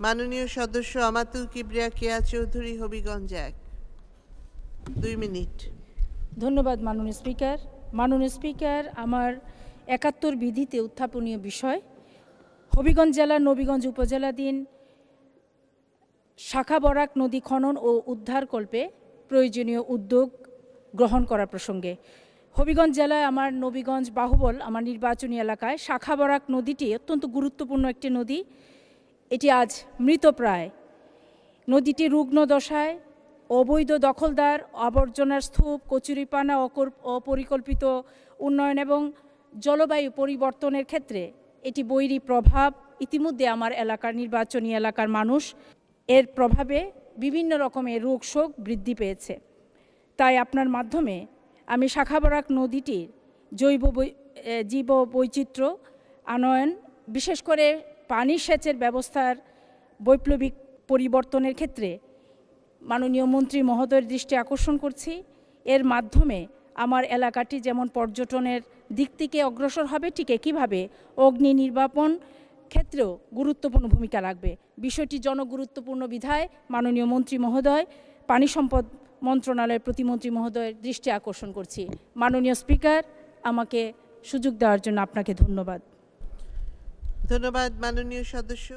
মাননীয় সদস্য আমাতুল কিবরিয়া কেয়া চৌধুরী, হবিগঞ্জ 1। 2 মিনিট। ধন্যবাদ মাননীয় স্পিকার। মাননীয় স্পিকার, আমার 71 বিধিতে উত্থাপনীয় বিষয় হবিগঞ্জ জেলার নবীগঞ্জ উপজেলাধীন শাখা বরাক নদী খনন ও উদ্ধারকল্পে প্রয়োজনীয় উদ্যোগ গ্রহণ করা প্রসঙ্গে। হবিগঞ্জ জেলায় আমার নবীগঞ্জ বাহুবল আমার নির্বাচনী এলাকায় শাখা বরাক নদীটি অত্যন্ত গুরুত্বপূর্ণ একটি নদী। এটি আজ মৃতপ্রায়। নদীটি রুগ্ন দশায়, অবৈধ দখলদার, আবর্জনার স্তূপ, কচুরিপানা, অপরিকল্পিত উন্নয়ন এবং জলবায়ু পরিবর্তনের ক্ষেত্রে এটি বৈরী প্রভাব। ইতিমধ্যে আমার এলাকার নির্বাচনী এলাকার মানুষ এর প্রভাবে বিভিন্ন রকমের রোগ শোক বৃদ্ধি পেয়েছে। তাই আপনার মাধ্যমে আমি শাখা বরাক নদীটির জীব বৈচিত্র্য আনয়ন, বিশেষ করে পানি সেচের ব্যবস্থার বৈপ্লবিক পরিবর্তনের ক্ষেত্রে মাননীয় মন্ত্রী মহোদয়ের দৃষ্টি আকর্ষণ করছি। এর মাধ্যমে আমার এলাকাটি যেমন পর্যটনের দিক থেকে অগ্রসর হবে, ঠিক একইভাবে অগ্নি নির্বাপন ক্ষেত্রেও গুরুত্বপূর্ণ ভূমিকা রাখবে। বিষয়টি জনগুরুত্বপূর্ণ বিধায় মাননীয় মন্ত্রী মহোদয়, পানি সম্পদ মন্ত্রণালয়ের প্রতিমন্ত্রী মহোদয়ের দৃষ্টি আকর্ষণ করছি। মাননীয় স্পিকার, আমাকে সুযোগ দেওয়ার জন্য আপনাকে ধন্যবাদ। ধন্যবাদ মাননীয় সদস্য।